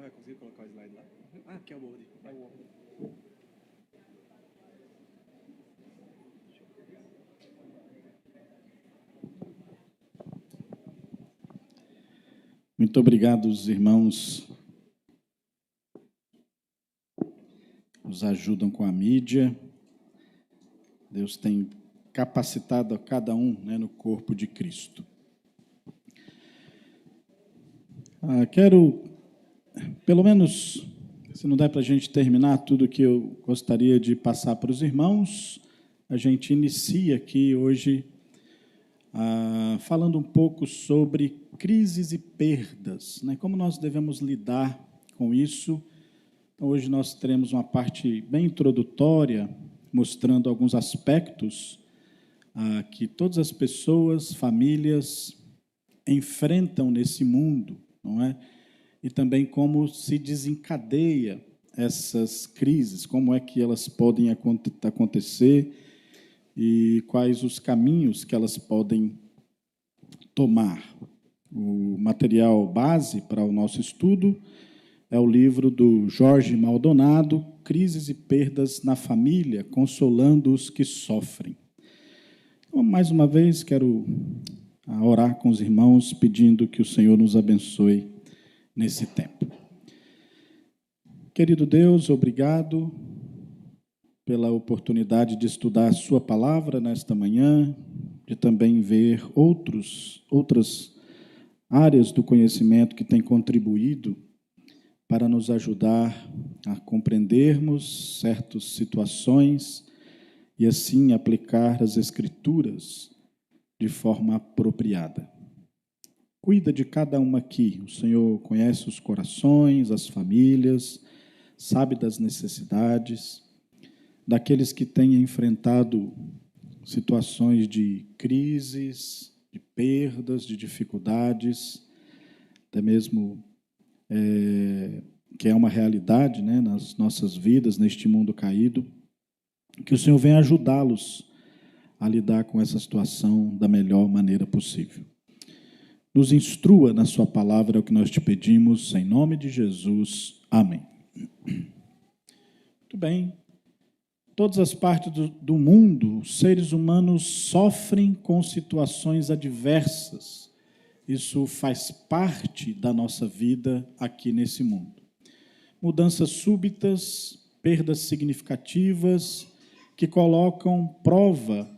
vai conseguir colocar o slide lá? Ah, aqui é o Word. Vai o Word. Muito obrigado, os irmãos nos ajudam com a mídia. Deus tem capacitado a cada um, no corpo de Cristo. Quero, pelo menos, se não der para a gente terminar tudo que eu gostaria de passar para os irmãos, a gente inicia aqui hoje falando um pouco sobre crises e perdas, como nós devemos lidar com isso. Então, hoje nós teremos uma parte bem introdutória, mostrando alguns aspectos que todas as pessoas, famílias, enfrentam nesse mundo, não é? E também como se desencadeia essas crises, como é que elas podem acontecer e quais os caminhos que elas podem tomar. O material base para o nosso estudo é o livro do Jorge Maldonado, Crises e Perdas na Família, Consolando os que Sofrem. Então, mais uma vez, quero orar com os irmãos, pedindo que o Senhor nos abençoe nesse tempo. Querido Deus, obrigado pela oportunidade de estudar a sua palavra nesta manhã, de também ver outras áreas do conhecimento que têm contribuído para nos ajudar a compreendermos certas situações e assim aplicar as Escrituras de forma apropriada. Cuida de cada uma aqui. O Senhor conhece os corações, as famílias, sabe das necessidades, daqueles que têm enfrentado situações de crises, de perdas, de dificuldades, até mesmo que é uma realidade, nas nossas vidas, neste mundo caído, que o Senhor venha ajudá-los a lidar com essa situação da melhor maneira possível. Nos instrua na sua palavra, é o que nós te pedimos, em nome de Jesus. Amém. Muito bem. Todas as partes do mundo, os seres humanos sofrem com situações adversas. Isso faz parte da nossa vida aqui nesse mundo. Mudanças súbitas, perdas significativas, que colocam prova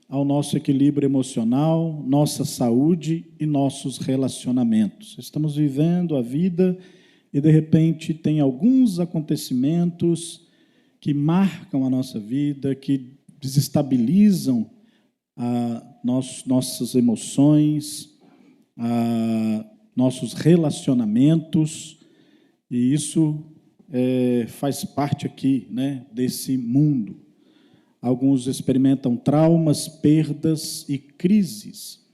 ao nosso equilíbrio emocional, nossa saúde e nossos relacionamentos. Estamos vivendo a vida e, de repente, tem alguns acontecimentos que marcam a nossa vida, que desestabilizam nossas emoções, nossos relacionamentos, e isso faz parte aqui, desse mundo. Alguns experimentam traumas, perdas e crises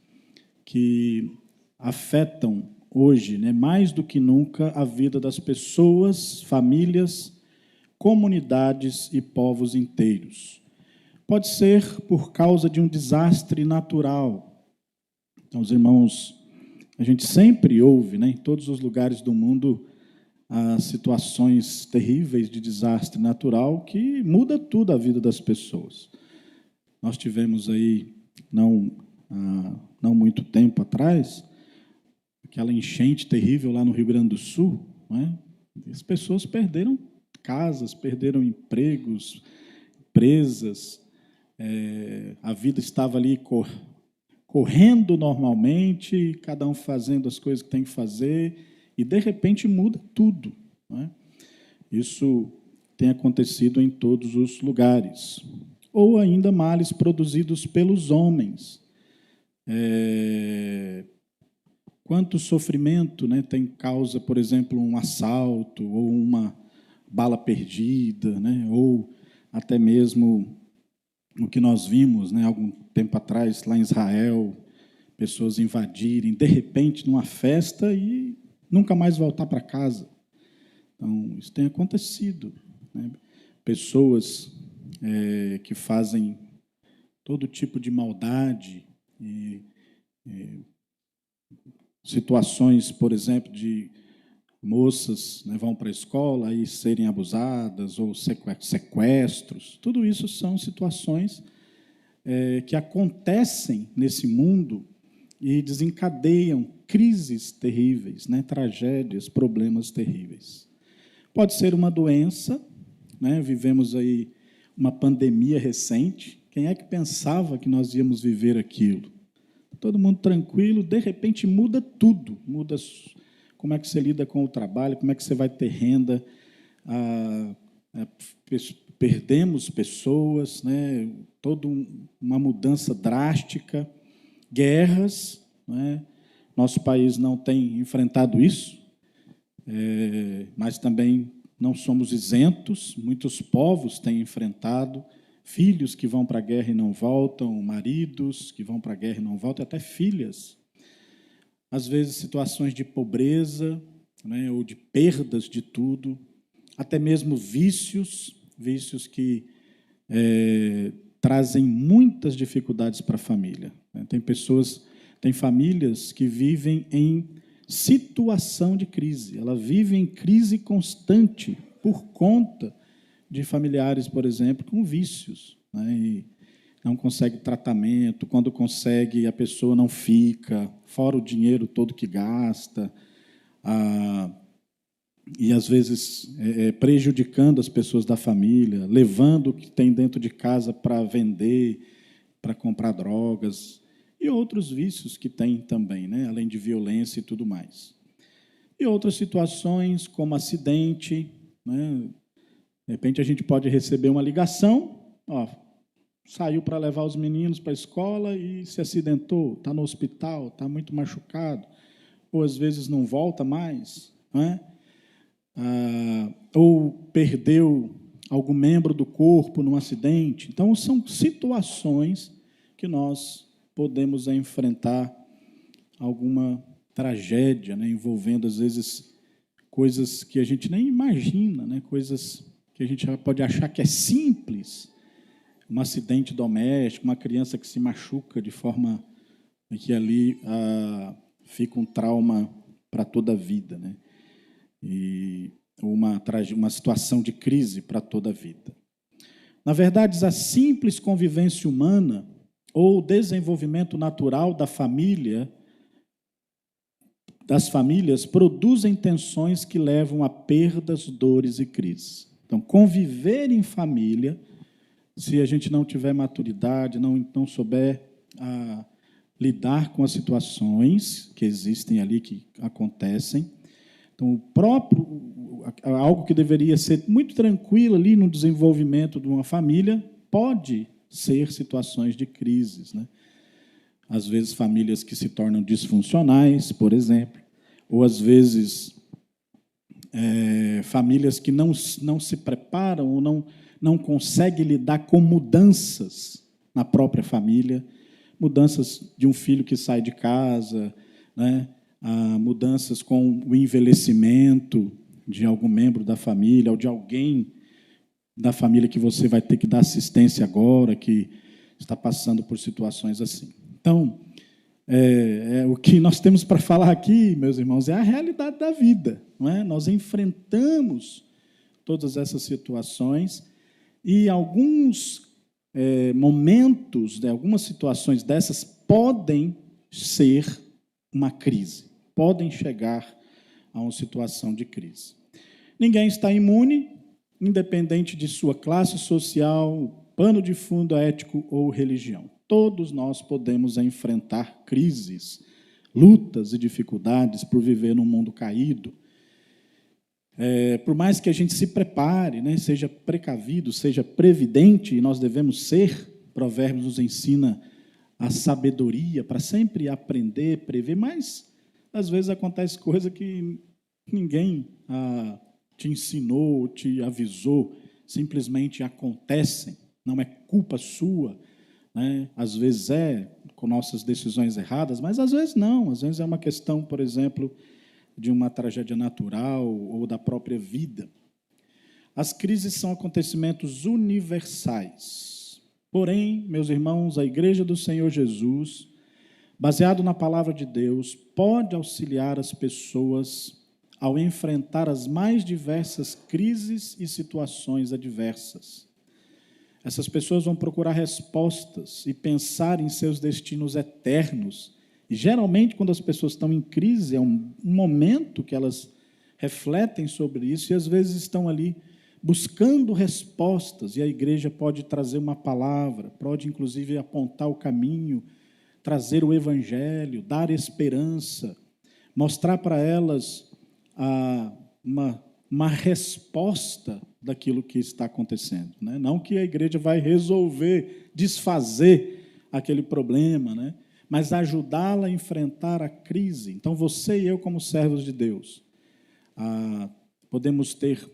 que afetam hoje, mais do que nunca, a vida das pessoas, famílias, comunidades e povos inteiros. Pode ser por causa de um desastre natural. Então, os irmãos, a gente sempre ouve, em todos os lugares do mundo, as situações terríveis de desastre natural que muda tudo a vida das pessoas. Nós tivemos aí, não muito tempo atrás, aquela enchente terrível lá no Rio Grande do Sul, As pessoas perderam casas, perderam empregos, empresas, a vida estava ali correndo normalmente, cada um fazendo as coisas que tem que fazer, e de repente muda tudo. Isso tem acontecido em todos os lugares. Ou ainda males produzidos pelos homens. Quanto sofrimento tem causa, por exemplo, um assalto, ou uma bala perdida, ou até mesmo o que nós vimos algum tempo atrás lá em Israel, pessoas invadirem, de repente, numa festa e nunca mais voltar para casa. Então, isso tem acontecido. Pessoas que fazem todo tipo de maldade, situações, por exemplo, de moças, né, vão para a escola e serem abusadas, ou sequestros. Tudo isso são situações que acontecem nesse mundo e desencadeiam crises terríveis, né, tragédias, problemas terríveis. Pode ser uma doença, né, vivemos aí uma pandemia recente. Quem é que pensava que nós íamos viver aquilo? Todo mundo tranquilo, de repente muda tudo, muda como é que você lida com o trabalho, como é que você vai ter renda, perdemos pessoas, né? Toda uma mudança drástica, guerras, né? Nosso país não tem enfrentado isso, mas também não somos isentos, muitos povos têm enfrentado, filhos que vão para a guerra e não voltam, maridos que vão para a guerra e não voltam, até filhas. Às vezes, situações de pobreza, né, ou de perdas de tudo, até mesmo vícios que trazem muitas dificuldades para a família. Tem famílias que vivem em situação de crise, ela vive em crise constante por conta de familiares, por exemplo, com vícios, né, e não consegue tratamento, quando consegue, a pessoa não fica, fora o dinheiro todo que gasta, e às vezes prejudicando as pessoas da família, levando o que tem dentro de casa para vender, para comprar drogas, e outros vícios que tem também, né, além de violência e tudo mais. E outras situações, como acidente, né, de repente a gente pode receber uma ligação, saiu para levar os meninos para a escola e se acidentou, está no hospital, está muito machucado, ou às vezes não volta mais, né? Ou perdeu algum membro do corpo num acidente. Então, são situações que nós podemos enfrentar alguma tragédia, né, envolvendo, às vezes, coisas que a gente nem imagina, né, coisas que a gente pode achar que é simples, um acidente doméstico, uma criança que se machuca de forma que ali fica um trauma para toda a vida, né? E uma situação de crise para toda a vida. Na verdade, a simples convivência humana ou desenvolvimento natural das famílias produzem tensões que levam a perdas, dores e crises. Então, conviver em família, se a gente não tiver maturidade, não souber lidar com as situações que existem ali, que acontecem, então, algo que deveria ser muito tranquilo ali no desenvolvimento de uma família, pode ser situações de crises, né? Às vezes, famílias que se tornam disfuncionais, por exemplo, ou, às vezes, famílias que não se preparam ou não conseguem lidar com mudanças na própria família, mudanças de um filho que sai de casa, né? Mudanças com o envelhecimento de algum membro da família ou de alguém da família que você vai ter que dar assistência agora, que está passando por situações assim. Então, o que nós temos para falar aqui, meus irmãos, é a realidade da vida, não é? Nós enfrentamos todas essas situações e alguns momentos, algumas situações dessas podem ser uma crise, podem chegar a uma situação de crise. Ninguém está imune, independente de sua classe social, pano de fundo ético ou religião. Todos nós podemos enfrentar crises, lutas e dificuldades por viver num mundo caído. Por mais que a gente se prepare, né, seja precavido, seja previdente, e nós devemos ser, Provérbios nos ensina a sabedoria para sempre aprender, prever, mas às vezes acontece coisa que ninguém te ensinou, te avisou, simplesmente acontecem, não é culpa sua, né? Às vezes com nossas decisões erradas, mas às vezes não, às vezes é uma questão, por exemplo, de uma tragédia natural ou da própria vida. As crises são acontecimentos universais. Porém, meus irmãos, a Igreja do Senhor Jesus, baseado na palavra de Deus, pode auxiliar as pessoas ao enfrentar as mais diversas crises e situações adversas. Essas pessoas vão procurar respostas e pensar em seus destinos eternos. E, geralmente, quando as pessoas estão em crise, é um momento que elas refletem sobre isso e, às vezes, estão ali buscando respostas. E a igreja pode trazer uma palavra, pode, inclusive, apontar o caminho, trazer o evangelho, dar esperança, mostrar para elas uma resposta daquilo que está acontecendo, né? Não que a igreja vai resolver, desfazer aquele problema, né? Mas ajudá-la a enfrentar a crise. Então, você e eu, como servos de Deus, podemos ter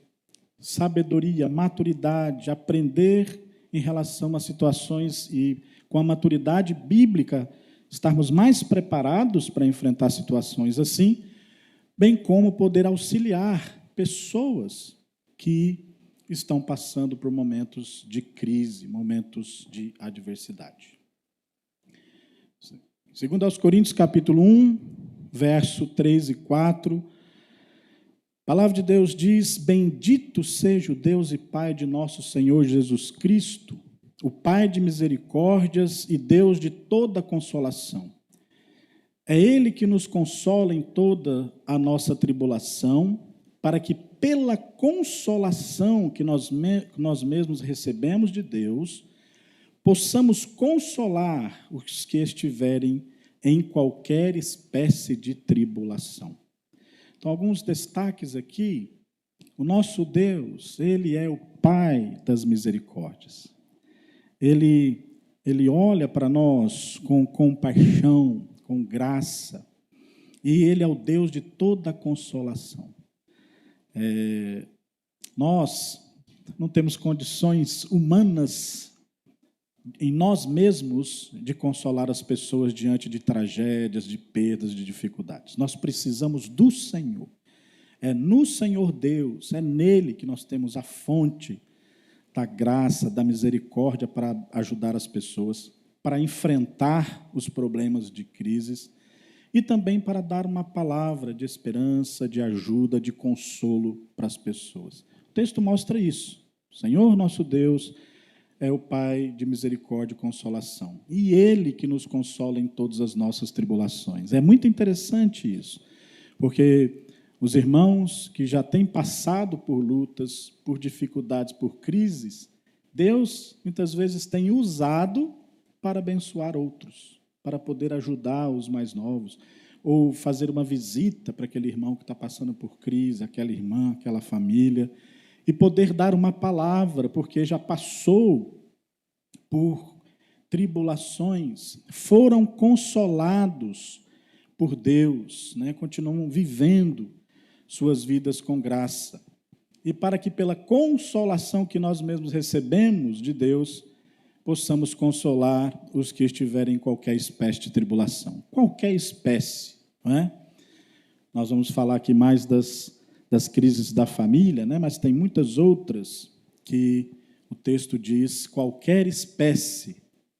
sabedoria, maturidade, aprender em relação a situações e, com a maturidade bíblica, estarmos mais preparados para enfrentar situações assim, bem como poder auxiliar pessoas que estão passando por momentos de crise, momentos de adversidade. Segundo aos Coríntios, capítulo 1, verso 3 e 4, a palavra de Deus diz: bendito seja o Deus e Pai de nosso Senhor Jesus Cristo, o Pai de misericórdias e Deus de toda consolação. É Ele que nos consola em toda a nossa tribulação, para que pela consolação que nós mesmos recebemos de Deus, possamos consolar os que estiverem em qualquer espécie de tribulação. Então, alguns destaques aqui. O nosso Deus, Ele é o Pai das misericórdias. Ele olha para nós com compaixão, com graça, e Ele é o Deus de toda consolação. Nós não temos condições humanas em nós mesmos de consolar as pessoas diante de tragédias, de perdas, de dificuldades. Nós precisamos do Senhor. É no Senhor Deus, é nele que nós temos a fonte da graça, da misericórdia para ajudar as pessoas, para enfrentar os problemas de crises e também para dar uma palavra de esperança, de ajuda, de consolo para as pessoas. O texto mostra isso. O Senhor nosso Deus é o Pai de misericórdia e consolação. E Ele que nos consola em todas as nossas tribulações. É muito interessante isso, porque os irmãos que já têm passado por lutas, por dificuldades, por crises, Deus muitas vezes tem usado para abençoar outros, para poder ajudar os mais novos, ou fazer uma visita para aquele irmão que está passando por crise, aquela irmã, aquela família, e poder dar uma palavra, porque já passou por tribulações, foram consolados por Deus, né? Continuam vivendo suas vidas com graça. E para que pela consolação que nós mesmos recebemos de Deus, possamos consolar os que estiverem em qualquer espécie de tribulação. Qualquer espécie, não é? Nós vamos falar aqui mais das crises da família, né? Mas tem muitas outras que o texto diz, qualquer espécie,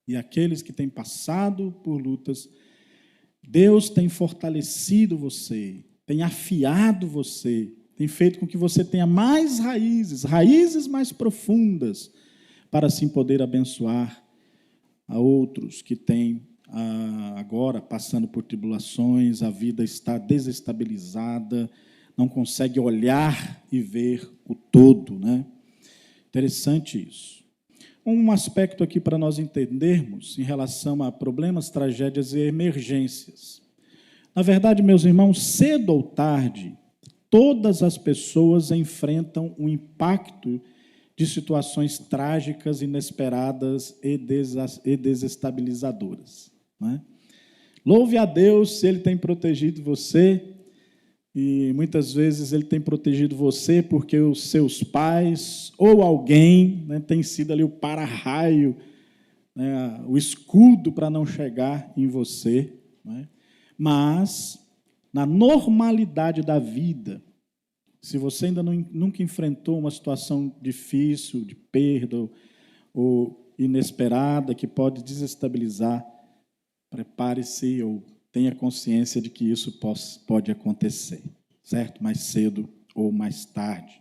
e aqueles que têm passado por lutas, Deus tem fortalecido você, tem afiado você, tem feito com que você tenha mais raízes mais profundas, para assim poder abençoar a outros que têm agora passando por tribulações, a vida está desestabilizada, não consegue olhar e ver o todo, né? Interessante isso. Um aspecto aqui para nós entendermos em relação a problemas, tragédias e emergências. Na verdade, meus irmãos, cedo ou tarde, todas as pessoas enfrentam um impacto de situações trágicas, inesperadas e desestabilizadoras, né? Louve a Deus se Ele tem protegido você, e muitas vezes Ele tem protegido você porque os seus pais ou alguém, né, tem sido ali o para-raio, né, o escudo para não chegar em você, né? Mas, na normalidade da vida, se você ainda nunca enfrentou uma situação difícil, de perda ou inesperada, que pode desestabilizar, prepare-se ou tenha consciência de que isso pode acontecer. certo? Mais cedo ou mais tarde.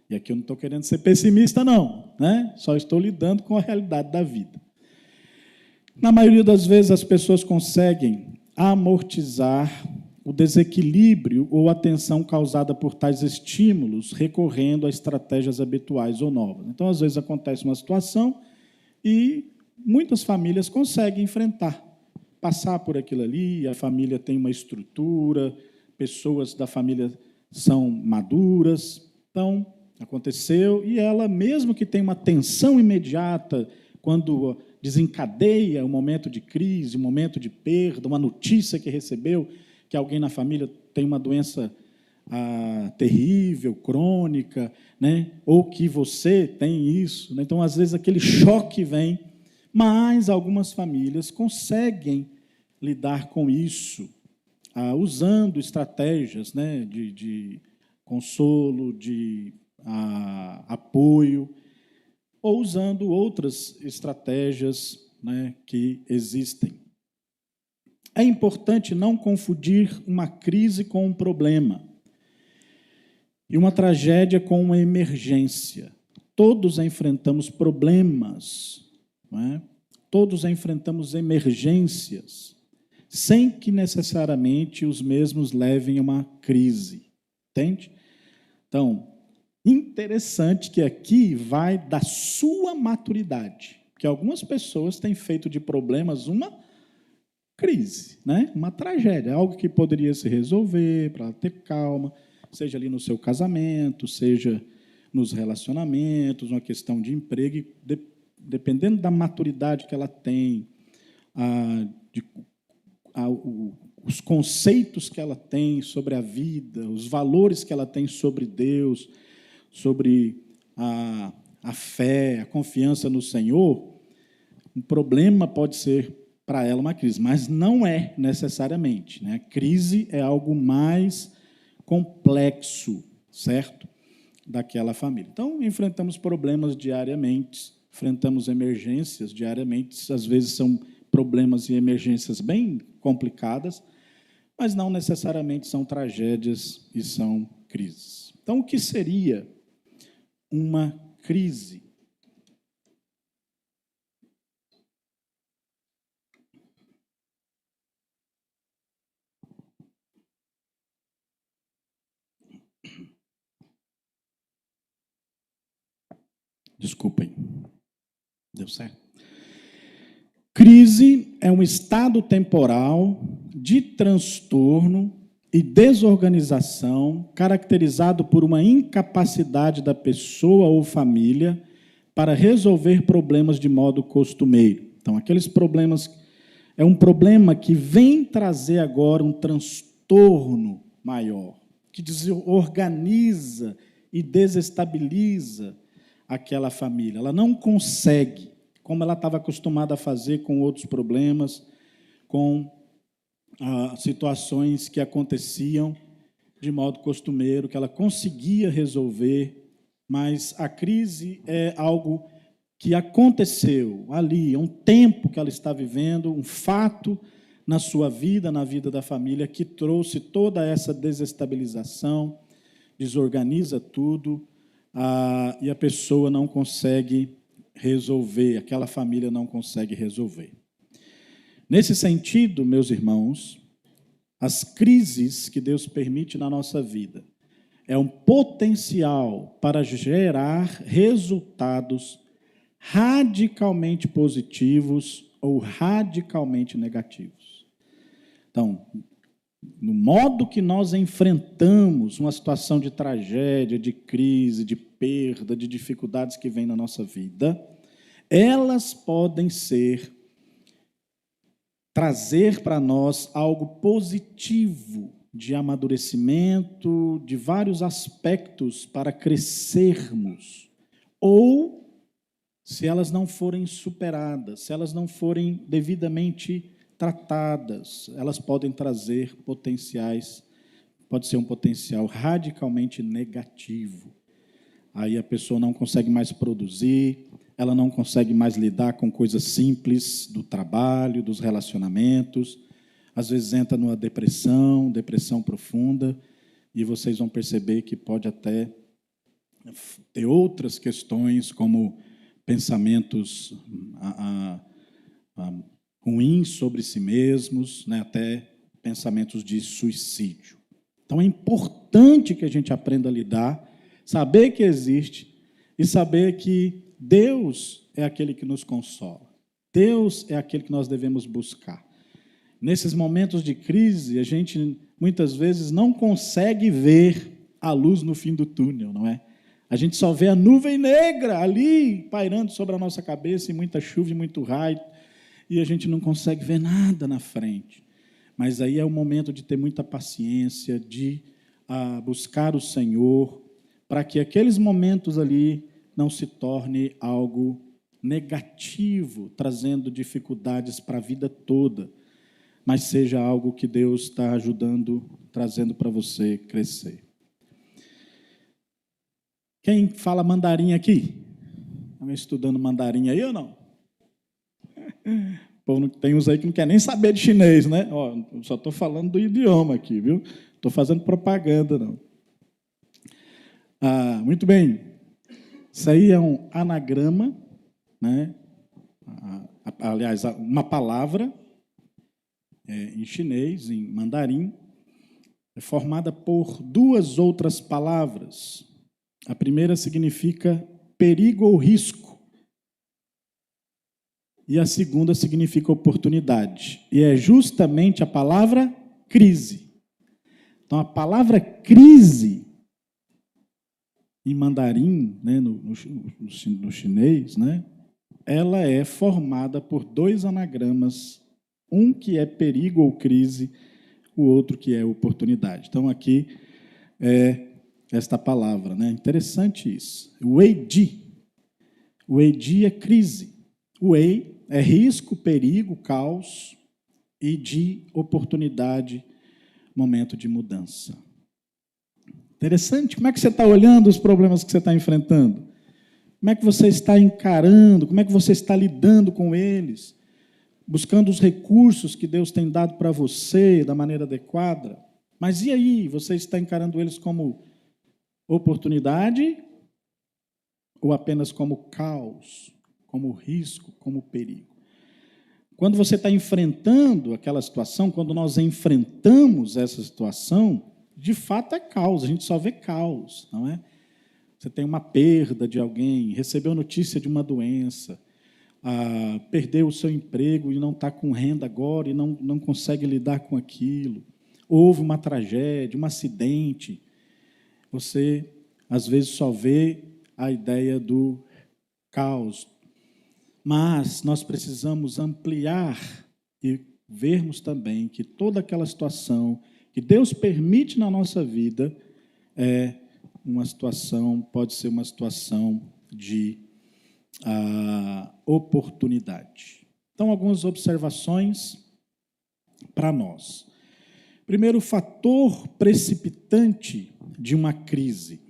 E aqui eu não estou querendo ser pessimista, não, né? Só estou lidando com a realidade da vida. Na maioria das vezes, as pessoas conseguem amortizar o desequilíbrio ou a tensão causada por tais estímulos, recorrendo a estratégias habituais ou novas. Então, às vezes, acontece uma situação e muitas famílias conseguem enfrentar, passar por aquilo ali, a família tem uma estrutura, pessoas da família são maduras. Então, aconteceu, e ela, mesmo que tenha uma tensão imediata, quando desencadeia um momento de crise, um momento de perda, uma notícia que recebeu, que alguém na família tem uma doença terrível, crônica, né? Ou que você tem isso, né? Então, às vezes, aquele choque vem, mas algumas famílias conseguem lidar com isso, usando estratégias, né? de consolo, de apoio, ou usando outras estratégias, né, que existem. É importante não confundir uma crise com um problema e uma tragédia com uma emergência. Todos enfrentamos problemas, não é? Todos enfrentamos emergências, sem que necessariamente os mesmos levem a uma crise. Entende? Então, interessante que aqui vai da sua maturidade, porque algumas pessoas têm feito de problemas uma crise, né? Uma tragédia, algo que poderia se resolver para ter calma, seja ali no seu casamento, seja nos relacionamentos, uma questão de emprego, dependendo da maturidade que ela tem, os conceitos que ela tem sobre a vida, os valores que ela tem sobre Deus, sobre a fé, a confiança no Senhor, um problema pode ser para ela uma crise, mas não é necessariamente, né? A crise é algo mais complexo, certo? Daquela família. Então, enfrentamos problemas diariamente, enfrentamos emergências diariamente, às vezes são problemas e emergências bem complicadas, mas não necessariamente são tragédias e são crises. Então, o que seria uma crise? Desculpem. Deu certo? Crise é um estado temporal de transtorno e desorganização caracterizado por uma incapacidade da pessoa ou família para resolver problemas de modo costumeiro. Então, aqueles problemas, é um problema que vem trazer agora um transtorno maior, que desorganiza e desestabiliza aquela família. Ela não consegue, como ela estava acostumada a fazer com outros problemas, com situações que aconteciam de modo costumeiro, que ela conseguia resolver, mas a crise é algo que aconteceu ali, é um tempo que ela está vivendo, um fato na sua vida, na vida da família, que trouxe toda essa desestabilização, desorganiza tudo, e a pessoa não consegue resolver, aquela família não consegue resolver. Nesse sentido, meus irmãos, as crises que Deus permite na nossa vida é um potencial para gerar resultados radicalmente positivos ou radicalmente negativos. Então, no modo que nós enfrentamos uma situação de tragédia, de crise, de perda, de dificuldades que vêm na nossa vida, elas podem trazer para nós algo positivo, de amadurecimento, de vários aspectos para crescermos. Ou, se elas não forem superadas, se elas não forem devidamente tratadas, elas podem trazer potenciais, pode ser um potencial radicalmente negativo. Aí a pessoa não consegue mais produzir, ela não consegue mais lidar com coisas simples do trabalho, dos relacionamentos, às vezes entra numa depressão profunda, e vocês vão perceber que pode até ter outras questões, como pensamentos ruins sobre si mesmos, né, até pensamentos de suicídio. Então é importante que a gente aprenda a lidar, saber que existe e saber que Deus é aquele que nos consola. Deus é aquele que nós devemos buscar. Nesses momentos de crise, a gente muitas vezes não consegue ver a luz no fim do túnel, não é? A gente só vê a nuvem negra ali pairando sobre a nossa cabeça, e muita chuva e muito raio, e a gente não consegue ver nada na frente. Mas aí é o momento de ter muita paciência, de buscar o Senhor, para que aqueles momentos ali não se torne algo negativo, trazendo dificuldades para a vida toda, mas seja algo que Deus está ajudando, trazendo para você crescer. Quem fala mandarim aqui? Estão estudando mandarim aí ou não? Pô, tem uns aí que não quer nem saber de chinês, né? Ó, só estou falando do idioma aqui, viu? Estou fazendo propaganda, não. Muito bem. Isso aí é um anagrama, né? Aliás, uma palavra em chinês, em mandarim, é formada por duas outras palavras. A primeira significa perigo ou risco. E a segunda significa oportunidade. E é justamente a palavra crise. Então, a palavra crise, em mandarim, né, no chinês, né, ela é formada por dois anagramas, um que é perigo ou crise, o outro que é oportunidade. Então, aqui é esta palavra, né? Interessante isso. Weidi. Weidi é crise. Wei é risco, perigo, caos, e de oportunidade, momento de mudança. Interessante. Como é que você está olhando os problemas que você está enfrentando? Como é que você está encarando? Como é que você está lidando com eles? Buscando os recursos que Deus tem dado para você da maneira adequada? Mas e aí? Você está encarando eles como oportunidade ou apenas como caos, como risco, como perigo? Quando você está enfrentando aquela situação, quando nós enfrentamos essa situação, de fato é caos, a gente só vê caos, não é? Você tem uma perda de alguém, recebeu notícia de uma doença, perdeu o seu emprego e não está com renda agora e não consegue lidar com aquilo. Houve uma tragédia, um acidente. Você, às vezes, só vê a ideia do caos. Mas nós precisamos ampliar e vermos também que toda aquela situação que Deus permite na nossa vida pode ser uma situação de oportunidade. Então, algumas observações para nós. Primeiro, o fator precipitante de uma crise.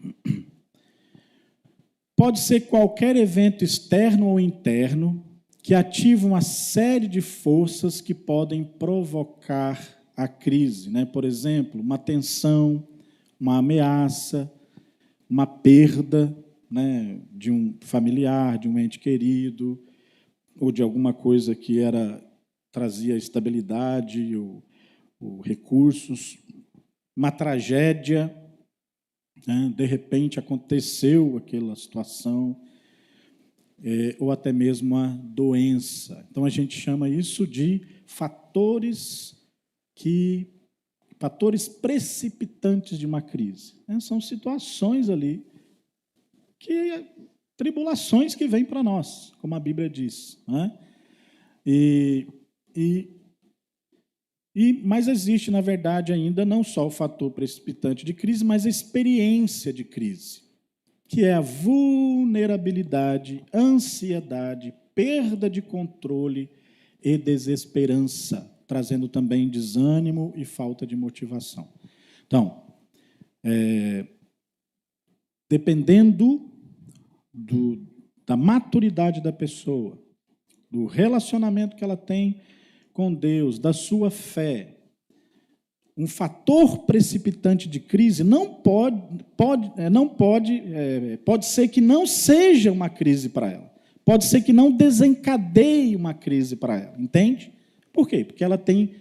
Pode ser qualquer evento externo ou interno que ativa uma série de forças que podem provocar a crise, né? Por exemplo, uma tensão, uma ameaça, uma perda, né, de um familiar, de um ente querido, ou de alguma coisa que trazia estabilidade ou recursos, uma tragédia, né, de repente aconteceu aquela situação, ou até mesmo uma doença. Então, a gente chama isso de fatores precipitantes de uma crise. São situações ali, tribulações que vêm para nós, como a Bíblia diz. Né? Mas existe, na verdade, ainda não só o fator precipitante de crise, mas a experiência de crise, que é a vulnerabilidade, ansiedade, perda de controle e desesperança, trazendo também desânimo e falta de motivação. Então, dependendo da maturidade da pessoa, do relacionamento que ela tem com Deus, da sua fé, um fator precipitante de crise pode ser que não seja uma crise para ela. Pode ser que não desencadeie uma crise para ela, entende? Por quê? Porque ela tem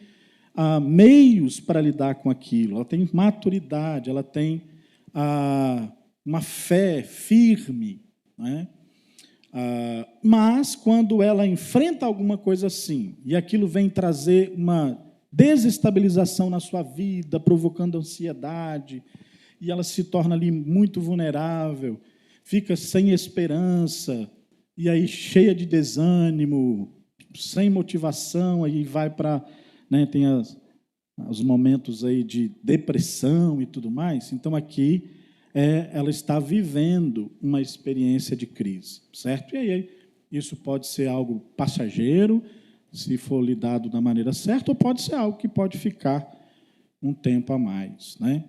meios para lidar com aquilo, ela tem maturidade, ela tem uma fé firme, né? Mas, quando ela enfrenta alguma coisa assim, e aquilo vem trazer uma desestabilização na sua vida, provocando ansiedade, e ela se torna ali muito vulnerável, fica sem esperança, e aí cheia de desânimo, sem motivação, aí vai para, né, tem os momentos aí de depressão e tudo mais. Então, aqui, ela está vivendo uma experiência de crise, certo? E aí, isso pode ser algo passageiro, se for lidado da maneira certa, ou pode ser algo que pode ficar um tempo a mais, né?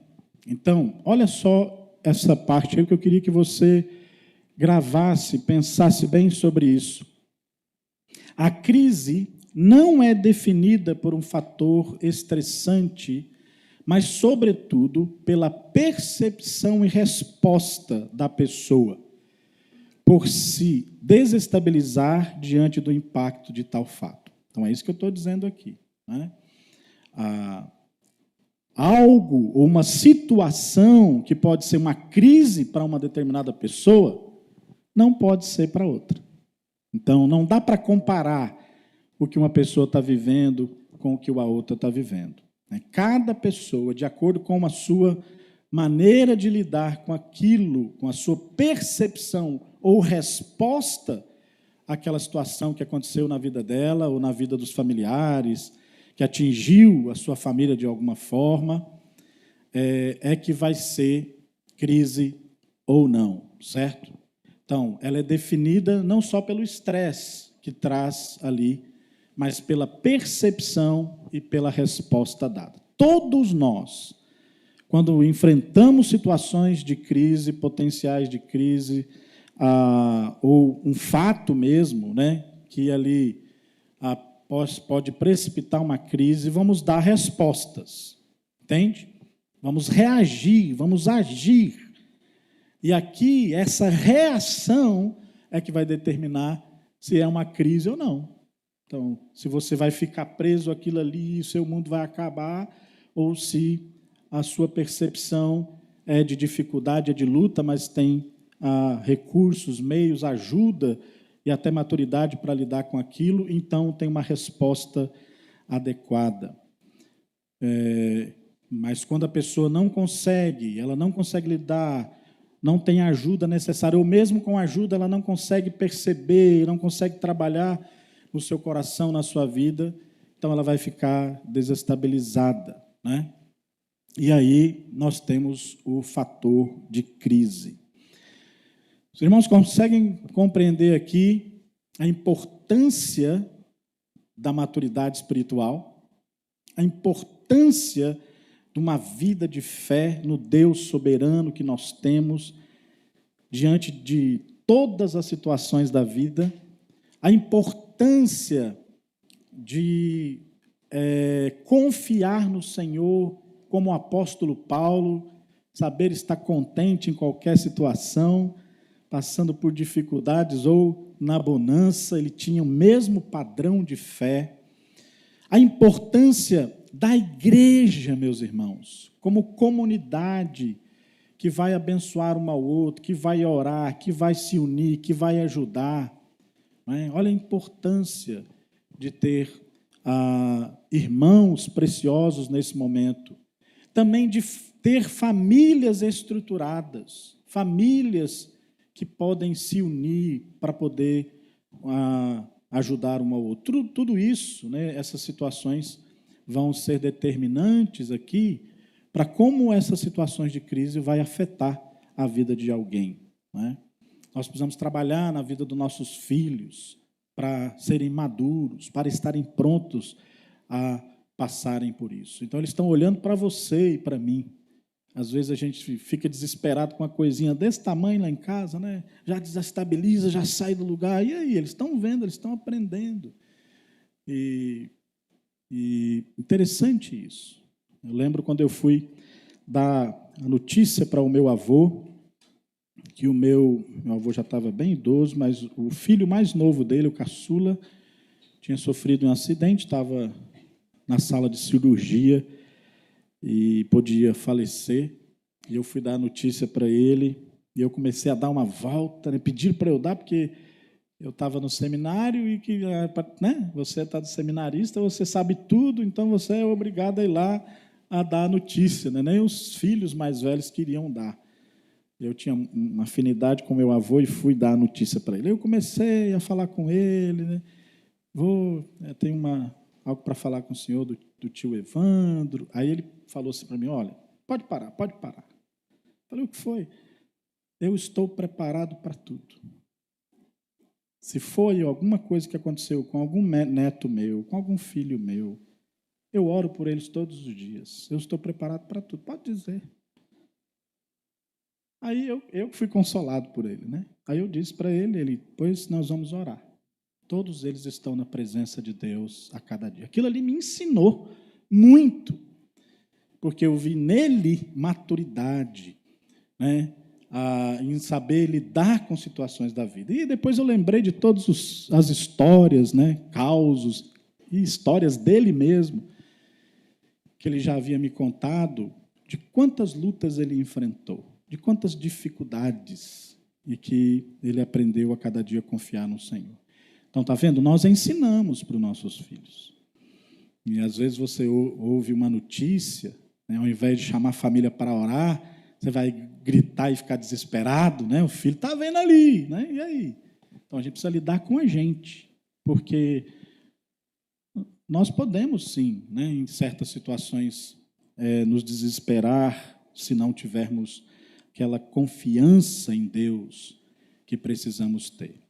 Então, olha só essa parte aí que eu queria que você gravasse, pensasse bem sobre isso. A crise não é definida por um fator estressante, mas, sobretudo, pela percepção e resposta da pessoa, por se desestabilizar diante do impacto de tal fato. Então, é isso que eu estou dizendo aqui, né? Algo ou uma situação que pode ser uma crise para uma determinada pessoa, não pode ser para outra. Então, não dá para comparar o que uma pessoa está vivendo com o que a outra está vivendo. Cada pessoa, de acordo com a sua maneira de lidar com aquilo, com a sua percepção ou resposta àquela situação que aconteceu na vida dela ou na vida dos familiares, que atingiu a sua família de alguma forma, é que vai ser crise ou não, certo? Então, ela é definida não só pelo estresse que traz ali, mas pela percepção e pela resposta dada. Todos nós, quando enfrentamos situações de crise, potenciais de crise, ou um fato mesmo, né, que ali pode precipitar uma crise, vamos dar respostas, entende? Vamos reagir, vamos agir. E aqui, essa reação é que vai determinar se é uma crise ou não. Então, se você vai ficar preso àquilo ali, o seu mundo vai acabar, ou se a sua percepção é de dificuldade, é de luta, mas tem recursos, meios, ajuda e até maturidade para lidar com aquilo, então tem uma resposta adequada. Mas quando a pessoa não consegue, ela não consegue lidar, não tem a ajuda necessária, ou mesmo com ajuda ela não consegue perceber, não consegue trabalhar no seu coração, na sua vida, então ela vai ficar desestabilizada, né? E aí nós temos o fator de crise. Os irmãos conseguem compreender aqui a importância da maturidade espiritual, a importância de uma vida de fé no Deus soberano que nós temos diante de todas as situações da vida, a importância de confiar no Senhor, como o apóstolo Paulo, saber estar contente em qualquer situação, passando por dificuldades ou na bonança, ele tinha o mesmo padrão de fé. A importância da igreja, meus irmãos, como comunidade que vai abençoar um ao outro, que vai orar, que vai se unir, que vai ajudar. Né? Olha a importância de ter irmãos preciosos nesse momento. Também de ter famílias estruturadas, famílias que podem se unir para poder ajudar um ao outro. Tudo isso, né, essas situações vão ser determinantes aqui para como essas situações de crise vai afetar a vida de alguém. Né? Nós precisamos trabalhar na vida dos nossos filhos para serem maduros, para estarem prontos a passarem por isso. Então, eles estão olhando para você e para mim. Às vezes a gente fica desesperado com uma coisinha desse tamanho lá em casa, né? Já desestabiliza, já sai do lugar. E aí, eles estão vendo, eles estão aprendendo. E interessante isso. Eu lembro quando eu fui dar a notícia para o meu avô, que o meu avô já estava bem idoso, mas o filho mais novo dele, o caçula, tinha sofrido um acidente, estava na sala de cirurgia e podia falecer. E eu fui dar a notícia para ele, e eu comecei a dar uma volta, né? Pediram para eu dar, porque eu estava no seminário e que, né, você está de seminarista, você sabe tudo, então você é obrigado a ir lá a dar a notícia, né? Nem os filhos mais velhos queriam dar. Eu tinha uma afinidade com meu avô e fui dar a notícia para ele. Eu comecei a falar com ele, né? Tenho algo para falar com o senhor do tio Evandro. Aí ele falou assim para mim, olha, pode parar, pode parar. Falei, o que foi? Eu estou preparado para tudo. Se foi alguma coisa que aconteceu com algum neto meu, com algum filho meu, eu oro por eles todos os dias. Eu estou preparado para tudo. Pode dizer. Aí eu fui consolado por ele, né? Aí eu disse para ele, pois nós vamos orar. Todos eles estão na presença de Deus a cada dia. Aquilo ali me ensinou muito, porque eu vi nele maturidade, né? Em saber lidar com situações da vida. E depois eu lembrei de todas as histórias, né? Causos e histórias dele mesmo, que ele já havia me contado, de quantas lutas ele enfrentou, de quantas dificuldades, e que ele aprendeu a cada dia confiar no Senhor. Então, está vendo? Nós ensinamos para os nossos filhos. E às vezes você ouve uma notícia, né, ao invés de chamar a família para orar, você vai gritar e ficar desesperado, né? O filho está vendo ali, né? E aí? Então a gente precisa lidar com a gente, porque nós podemos sim, né, em certas situações, nos desesperar se não tivermos aquela confiança em Deus que precisamos ter.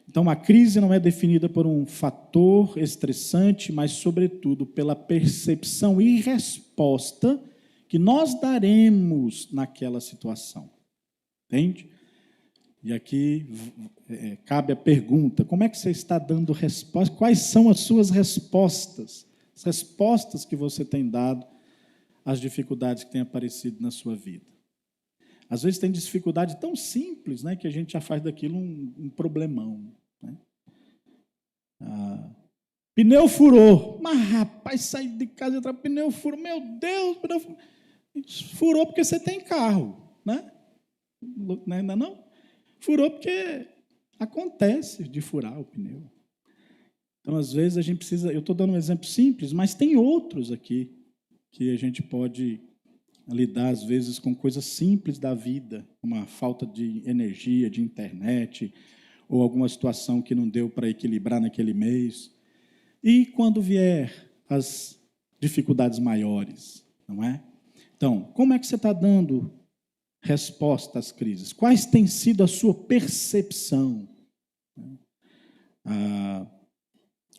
Então, a crise não é definida por um fator estressante, mas, sobretudo, pela percepção e resposta que nós daremos naquela situação. Entende? E aqui cabe a pergunta, como é que você está dando resposta? Quais são as suas respostas? As respostas que você tem dado às dificuldades que têm aparecido na sua vida. Às vezes tem dificuldade tão simples, né, que a gente já faz daquilo um problemão. Né? Pneu furou. Mas, rapaz, saí de casa e entra, pneu furou. Meu Deus, pneu furou. Furou porque você tem carro. Né? Ainda não? Furou porque acontece de furar o pneu. Então, às vezes, a gente precisa... Eu estou dando um exemplo simples, mas tem outros aqui que a gente pode lidar, às vezes, com coisas simples da vida, uma falta de energia, de internet, ou alguma situação que não deu para equilibrar naquele mês. E quando vier as dificuldades maiores, não é? Então, como é que você está dando resposta às crises? Quais têm sido a sua percepção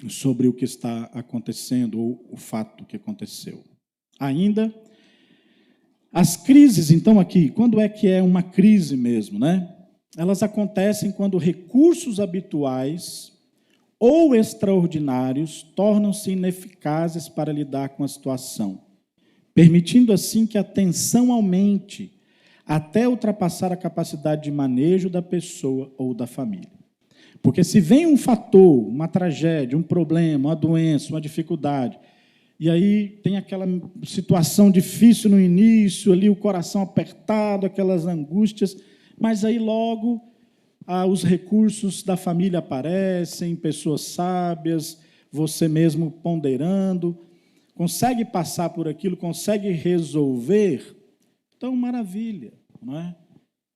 sobre o que está acontecendo, ou o fato que aconteceu? Ainda... As crises, então, aqui, quando é que é uma crise mesmo, né? Elas acontecem quando recursos habituais ou extraordinários tornam-se ineficazes para lidar com a situação, permitindo assim que a tensão aumente até ultrapassar a capacidade de manejo da pessoa ou da família. Porque se vem um fator, uma tragédia, um problema, uma doença, uma dificuldade, e aí tem aquela situação difícil no início, ali o coração apertado, aquelas angústias, mas aí logo os recursos da família aparecem, pessoas sábias, você mesmo ponderando, consegue passar por aquilo, consegue resolver, então maravilha, não é?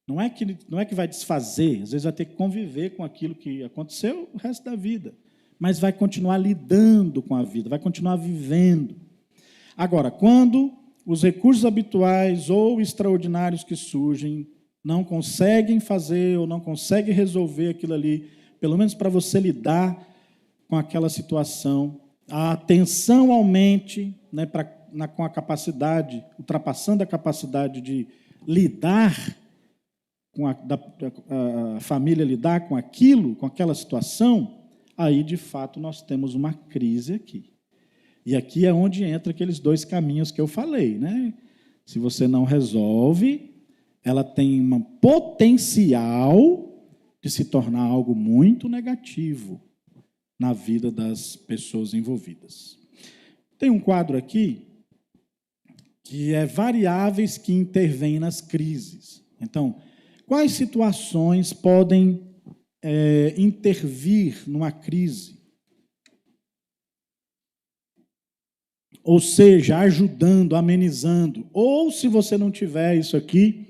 Não é que vai desfazer, às vezes vai ter que conviver com aquilo que aconteceu o resto da vida, mas vai continuar lidando com a vida, vai continuar vivendo. Agora, quando os recursos habituais ou extraordinários que surgem não conseguem fazer ou não conseguem resolver aquilo ali, pelo menos para você lidar com aquela situação, a atenção aumente, né, com a capacidade, ultrapassando a capacidade de lidar, a família lidar com aquilo, com aquela situação, aí, de fato, nós temos uma crise aqui. E aqui é onde entra aqueles dois caminhos que eu falei, né? Se você não resolve, ela tem um potencial de se tornar algo muito negativo na vida das pessoas envolvidas. Tem um quadro aqui que é variáveis que intervêm nas crises. Então, quais situações podem intervir numa crise? Ou seja, ajudando, amenizando. Ou, se você não tiver isso aqui,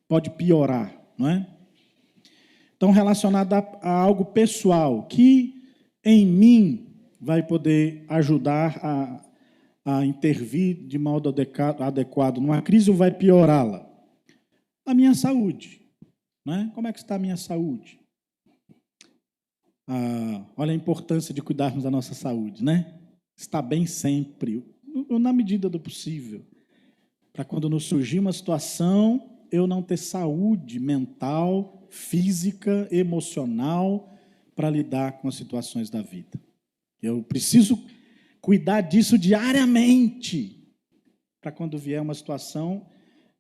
pode piorar, não é? Então, relacionado a algo pessoal, que em mim vai poder ajudar a intervir de modo adequado numa crise ou vai piorá-la? A minha saúde, não é? Como é que está a minha saúde? Olha a importância de cuidarmos da nossa saúde, né? Estar bem sempre, na medida do possível, para quando nos surgir uma situação, eu não ter saúde mental, física, emocional, para lidar com as situações da vida. Eu preciso cuidar disso diariamente, para quando vier uma situação,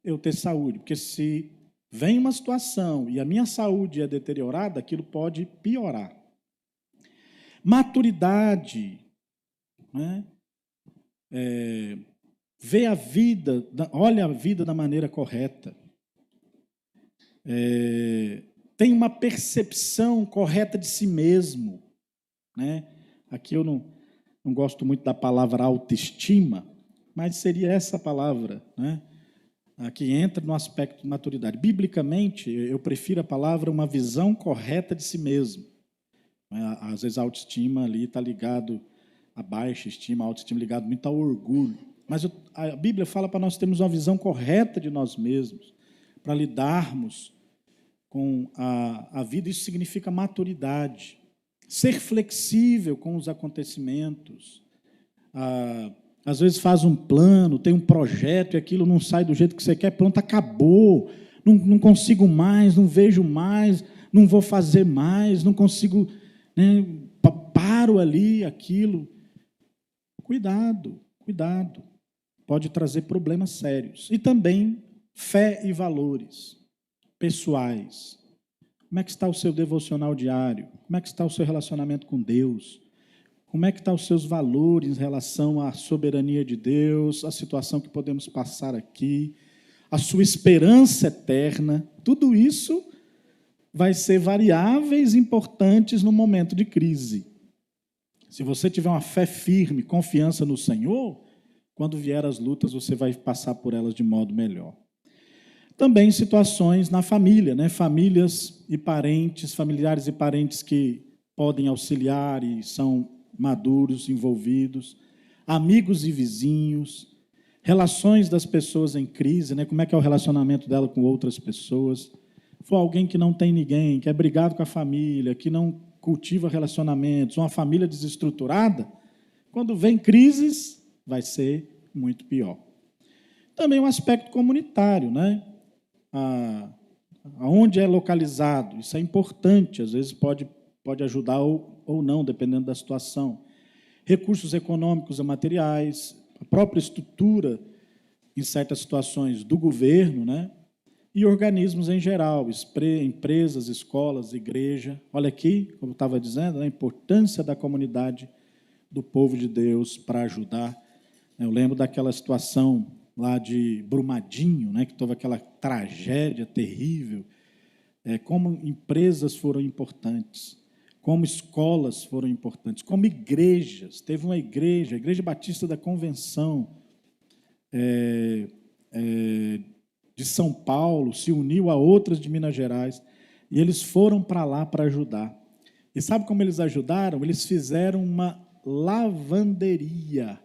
eu ter saúde. Porque se vem uma situação e a minha saúde é deteriorada, aquilo pode piorar. Maturidade, né? Vê a vida, olha a vida da maneira correta. Tem uma percepção correta de si mesmo, né? Aqui eu não gosto muito da palavra autoestima, mas seria essa palavra, né? Aqui entra no aspecto de maturidade. Biblicamente, eu prefiro a palavra uma visão correta de si mesmo. Às vezes a autoestima ali está ligado a baixa estima, a autoestima ligado muito ao orgulho. Mas a Bíblia fala para nós termos uma visão correta de nós mesmos, para lidarmos com a vida. Isso significa maturidade. Ser flexível com os acontecimentos. Às vezes faz um plano, tem um projeto e aquilo não sai do jeito que você quer, pronto, acabou. Não consigo mais, não vejo mais, não vou fazer mais, não consigo, né, paro ali, aquilo. Cuidado. Pode trazer problemas sérios. E também fé e valores pessoais. Como é que está o seu devocional diário? Como é que está o seu relacionamento com Deus? Como é que estão os seus valores em relação à soberania de Deus, à situação que podemos passar aqui, a sua esperança eterna? Tudo isso vai ser variáveis importantes no momento de crise. Se você tiver uma fé firme, confiança no Senhor, quando vier as lutas, você vai passar por elas de modo melhor. Também situações na família, né? Famílias e parentes, familiares e parentes que podem auxiliar e são maduros, envolvidos, amigos e vizinhos, relações das pessoas em crise, né? Como é que é o relacionamento dela com outras pessoas? For alguém que não tem ninguém, que é brigado com a família, que não cultiva relacionamentos, uma família desestruturada, quando vem crises, vai ser muito pior. Também um aspecto comunitário, né? Aonde é localizado, isso é importante, às vezes pode ajudar ou não, dependendo da situação. Recursos econômicos e materiais, a própria estrutura, em certas situações, do governo, né? E organismos em geral, empresas, escolas, igreja. Olha aqui, como eu estava dizendo, a importância da comunidade, do povo de Deus para ajudar. Eu lembro daquela situação lá de Brumadinho, né, que teve aquela tragédia terrível, como empresas foram importantes, como escolas foram importantes, como igrejas. Teve uma igreja, a Igreja Batista da Convenção de São Paulo, se uniu a outras de Minas Gerais, e eles foram para lá para ajudar. E sabe como eles ajudaram? Eles fizeram uma lavanderia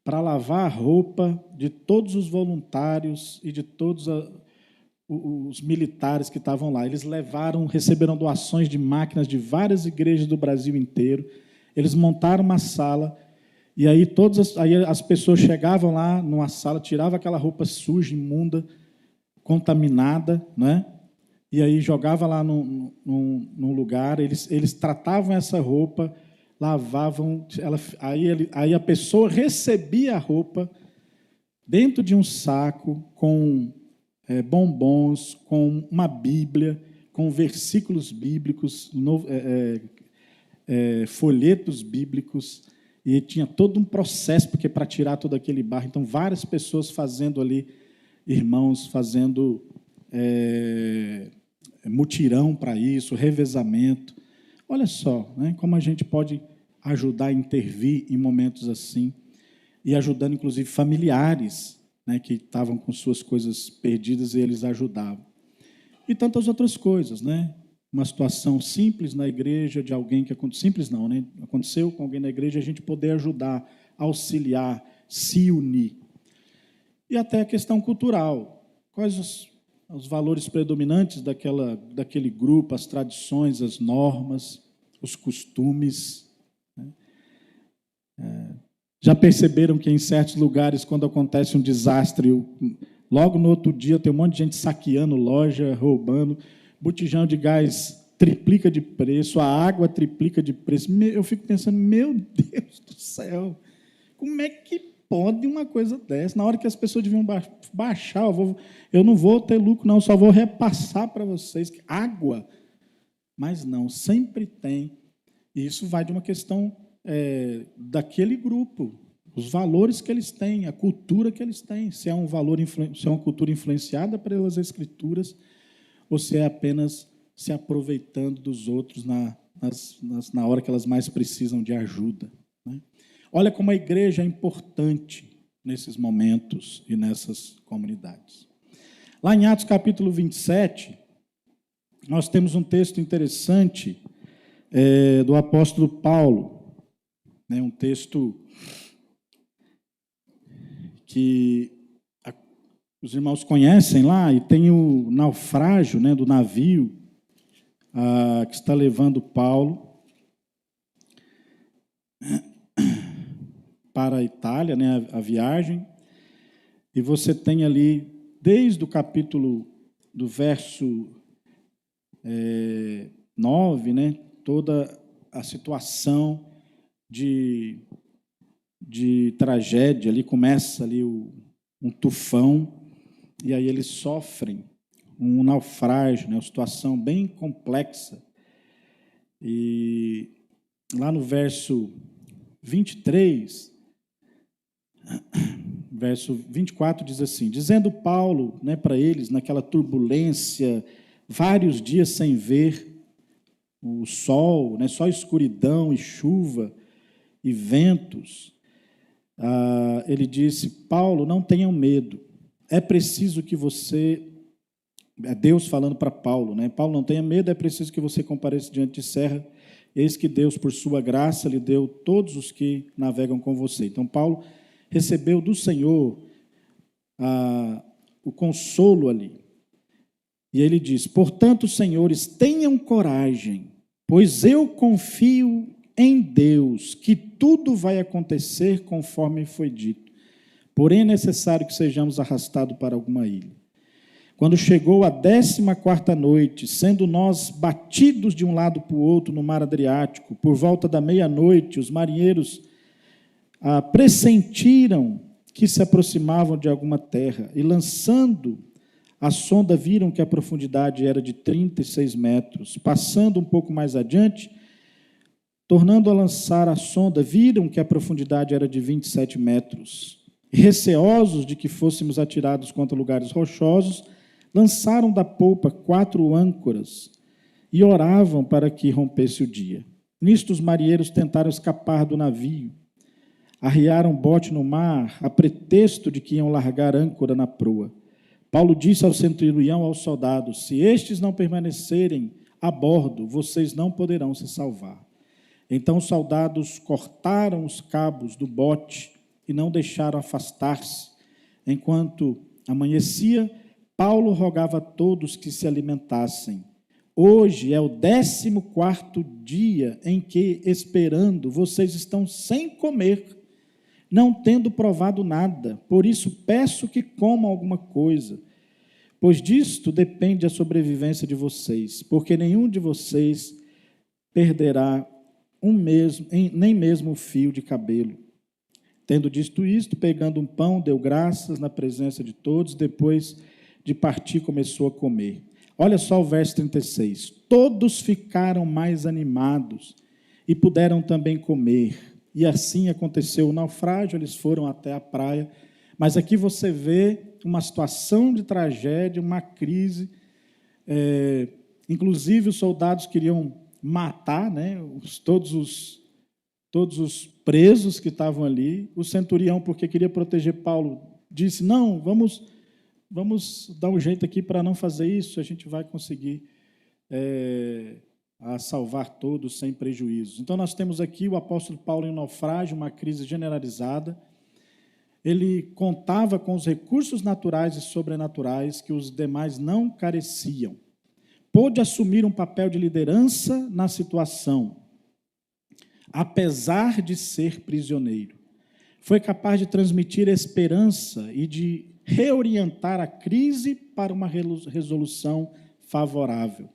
para lavar a roupa de todos os voluntários e de todos os militares que estavam lá. Eles receberam doações de máquinas de várias igrejas do Brasil inteiro. Eles montaram uma sala, e aí as pessoas chegavam lá numa sala, tiravam aquela roupa suja, imunda, contaminada, né? E aí jogava lá num lugar, eles tratavam essa roupa, lavavam, aí a pessoa recebia a roupa dentro de um saco com bombons, com uma Bíblia, com versículos bíblicos, folhetos bíblicos, e tinha todo um processo, porque para tirar todo aquele barro, então várias pessoas fazendo ali, irmãos fazendo mutirão para isso, revezamento. Olha só, né, como a gente pode ajudar a intervir em momentos assim, e ajudando, inclusive, familiares, né, que estavam com suas coisas perdidas e eles ajudavam. E tantas outras coisas, né? Uma situação simples na igreja de alguém que aconteceu, simples não, né? Aconteceu com alguém na igreja, a gente poder ajudar, auxiliar, se unir. E até a questão cultural. Quais os valores predominantes daquele grupo, as tradições, as normas, os costumes, né? Já perceberam que em certos lugares, quando acontece um desastre, logo no outro dia tem um monte de gente saqueando loja, roubando, botijão de gás triplica de preço, a água triplica de preço. Eu fico pensando, meu Deus do céu, como é que pode uma coisa dessa? Na hora que as pessoas deviam baixar, eu não vou ter lucro, não, só vou repassar para vocês. Água. Mas não, sempre tem. E isso vai de uma questão daquele grupo, os valores que eles têm, a cultura que eles têm, se é uma cultura influenciada pelas Escrituras, ou se é apenas se aproveitando dos outros na hora que elas mais precisam de ajuda, né? Olha como a igreja é importante nesses momentos e nessas comunidades. Lá em Atos capítulo 27, nós temos um texto interessante do apóstolo Paulo, né, um texto que os irmãos conhecem lá, e tem o naufrágio, né, do navio que está levando Paulo para a Itália, né, a viagem, e você tem ali, desde o capítulo do verso 9, né, toda a situação de tragédia, ali começa ali um tufão, e aí eles sofrem um naufrágio, né, uma situação bem complexa. E lá no verso 23, verso 24 diz assim, dizendo Paulo, né, para eles, naquela turbulência, vários dias sem ver o sol, né, só escuridão e chuva e ventos, ele disse, Paulo, não tenham medo, é preciso que você, Deus falando para Paulo, né, Paulo, não tenha medo, é preciso que você compareça diante de Serra, eis que Deus, por sua graça, lhe deu todos os que navegam com você. Então, Paulo recebeu do Senhor o consolo ali. E ele diz, portanto, senhores, tenham coragem, pois eu confio em Deus, que tudo vai acontecer conforme foi dito. Porém, é necessário que sejamos arrastados para alguma ilha. Quando chegou a 14ª noite, sendo nós batidos de um lado para o outro no mar Adriático, por volta da meia-noite, os marinheiros pressentiram que se aproximavam de alguma terra, e lançando a sonda, viram que a profundidade era de 36 metros. Passando um pouco mais adiante, tornando a lançar a sonda, viram que a profundidade era de 27 metros. Receosos de que fôssemos atirados contra lugares rochosos, lançaram da polpa 4 âncoras e oravam para que rompesse o dia. Nisto, os marinheiros tentaram escapar do navio. Arriaram bote no mar, a pretexto de que iam largar âncora na proa. Paulo disse ao centurião, aos soldados, se estes não permanecerem a bordo, vocês não poderão se salvar. Então os soldados cortaram os cabos do bote e não deixaram afastar-se. Enquanto amanhecia, Paulo rogava a todos que se alimentassem. Hoje é o 14º dia em que, esperando, vocês estão sem comer, não tendo provado nada. Por isso, peço que comam alguma coisa, pois disto depende a sobrevivência de vocês, porque nenhum de vocês perderá nem mesmo um fio de cabelo. Tendo dito isto, pegando um pão, deu graças na presença de todos, depois de partir começou a comer. Olha só o verso 36. Todos ficaram mais animados e puderam também comer. E assim aconteceu o naufrágio, eles foram até a praia. Mas aqui você vê uma situação de tragédia, uma crise. Inclusive, os soldados queriam matar, né, todos os presos que estavam ali. O centurião, porque queria proteger Paulo, disse, não, vamos dar um jeito aqui para não fazer isso, a gente vai conseguir a salvar todos sem prejuízo. Então, nós temos aqui o apóstolo Paulo em naufrágio, uma crise generalizada. Ele contava com os recursos naturais e sobrenaturais que os demais não careciam. Pôde assumir um papel de liderança na situação, apesar de ser prisioneiro. Foi capaz de transmitir esperança e de reorientar a crise para uma resolução favorável.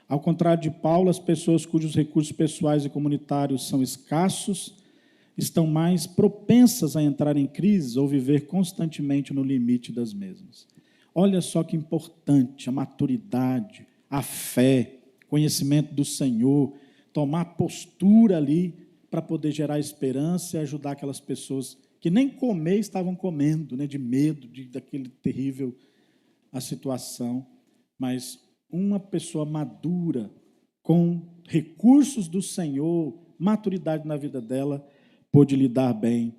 Ao contrário de Paulo, as pessoas cujos recursos pessoais e comunitários são escassos estão mais propensas a entrar em crises ou viver constantemente no limite das mesmas. Olha só que importante a maturidade, a fé, conhecimento do Senhor, tomar postura ali para poder gerar esperança e ajudar aquelas pessoas que nem comer estavam comendo, né, de medo daquele terrível a situação, mas uma pessoa madura, com recursos do Senhor, maturidade na vida dela, pôde lidar bem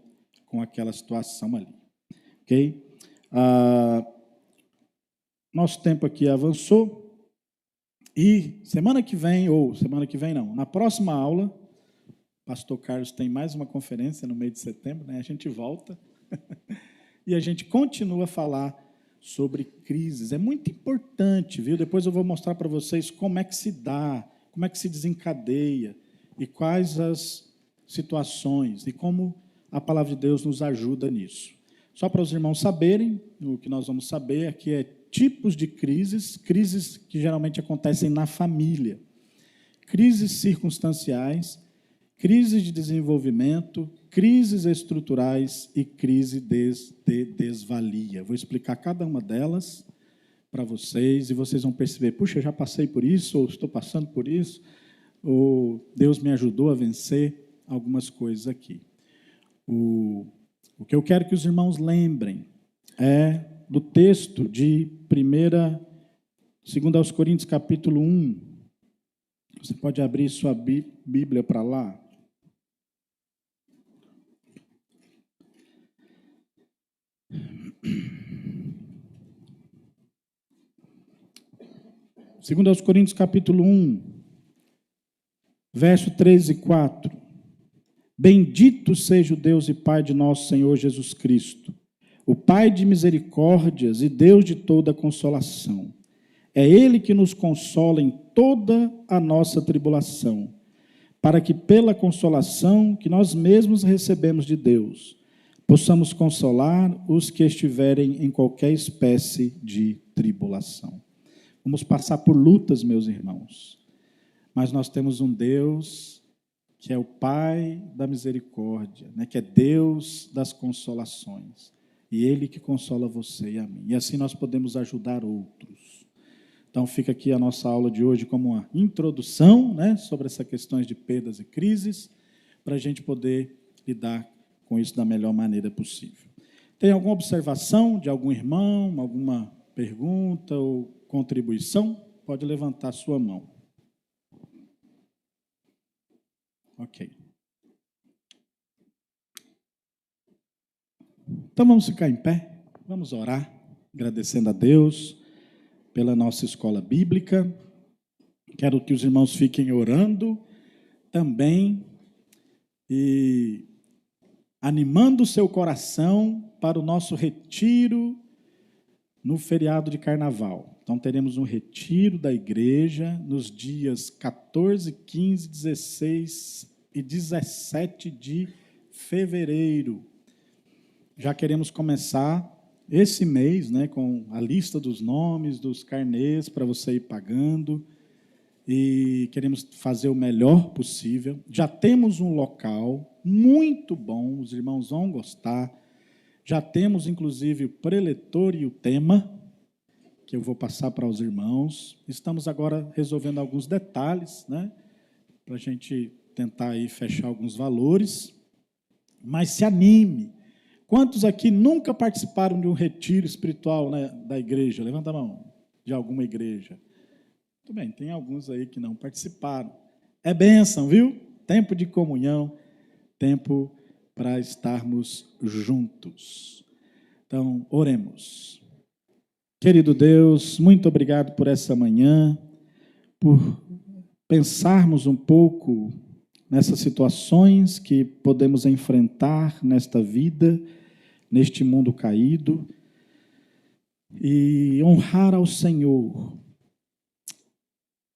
com aquela situação ali. Ok? Nosso tempo aqui avançou e semana que vem não, na próxima aula, pastor Carlos tem mais uma conferência no mês de setembro, né? A gente volta e a gente continua a falar sobre crises. É muito importante, viu? Depois eu vou mostrar para vocês como é que se dá, como é que se desencadeia e quais as situações e como a palavra de Deus nos ajuda nisso. Só para os irmãos saberem, o que nós vamos saber aqui é tipos de crises que geralmente acontecem na família, crises circunstanciais, crises de desenvolvimento, crises estruturais e crise de desvalia. Vou explicar cada uma delas para vocês e vocês vão perceber, puxa, eu já passei por isso, ou estou passando por isso, ou Deus me ajudou a vencer algumas coisas aqui. O que eu quero que os irmãos lembrem é do texto de 2 Coríntios, capítulo 1. Você pode abrir sua Bíblia para lá. 2 Coríntios, capítulo 1, verso 3 e 4. Bendito seja o Deus e Pai de nosso Senhor Jesus Cristo, o Pai de misericórdias e Deus de toda consolação. É Ele que nos consola em toda a nossa tribulação, para que pela consolação que nós mesmos recebemos de Deus, possamos consolar os que estiverem em qualquer espécie de tribulação. Vamos passar por lutas, meus irmãos, mas nós temos um Deus que é o Pai da misericórdia, né, que é Deus das consolações, e Ele que consola você e a mim, e assim nós podemos ajudar outros. Então fica aqui a nossa aula de hoje como uma introdução, né, sobre essas questões de perdas e crises, para a gente poder lidar com isso da melhor maneira possível. Tem alguma observação de algum irmão, alguma pergunta ou contribuição? Pode levantar a sua mão. Ok. Então vamos ficar em pé, vamos orar, agradecendo a Deus pela nossa escola bíblica. Quero que os irmãos fiquem orando também e animando o seu coração para o nosso retiro no feriado de carnaval. Então teremos um retiro da igreja nos dias 14, 15, 16 e 17 de fevereiro. Já queremos começar esse mês, né, com a lista dos nomes, dos carnês, para você ir pagando. e queremos fazer o melhor possível. Já temos um local muito bom, os irmãos vão gostar. Já temos, inclusive, o preletor e o tema, que eu vou passar para os irmãos. Estamos agora resolvendo alguns detalhes, né, para a gente tentar aí fechar alguns valores. Mas se anime. Quantos aqui nunca participaram de um retiro espiritual, né, da igreja? Levanta a mão, de alguma igreja. Muito bem, tem alguns aí que não participaram. É bênção, viu? Tempo de comunhão, tempo para estarmos juntos. Então, oremos. Querido Deus, muito obrigado por essa manhã, por pensarmos um pouco nessas situações que podemos enfrentar nesta vida, neste mundo caído, e honrar ao Senhor,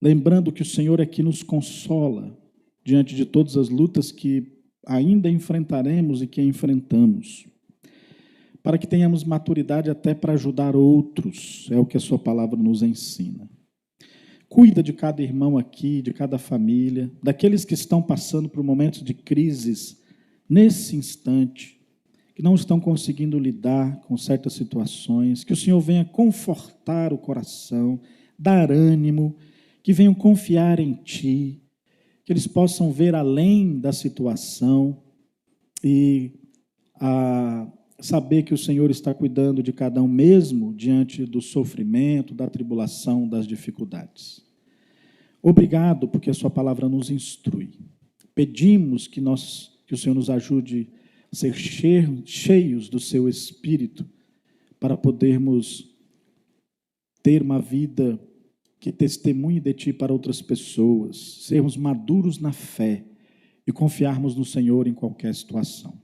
lembrando que o Senhor é que nos consola diante de todas as lutas que ainda enfrentaremos e que enfrentamos, para que tenhamos maturidade até para ajudar outros, é o que a sua palavra nos ensina. Cuida de cada irmão aqui, de cada família, daqueles que estão passando por momentos de crises nesse instante, que não estão conseguindo lidar com certas situações, que o Senhor venha confortar o coração, dar ânimo, que venham confiar em Ti, que eles possam ver além da situação e saber que o Senhor está cuidando de cada um mesmo diante do sofrimento, da tribulação, das dificuldades. Obrigado, porque a sua palavra nos instrui. Pedimos que o Senhor nos ajude a ser cheios do seu Espírito, para podermos ter uma vida que testemunhe de Ti para outras pessoas, sermos maduros na fé e confiarmos no Senhor em qualquer situação.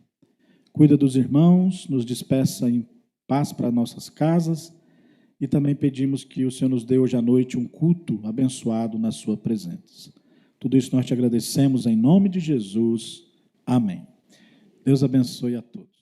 Cuida dos irmãos, nos despeça em paz para nossas casas e também pedimos que o Senhor nos dê hoje à noite um culto abençoado na sua presença. Tudo isso nós te agradecemos em nome de Jesus. Amém. Deus abençoe a todos.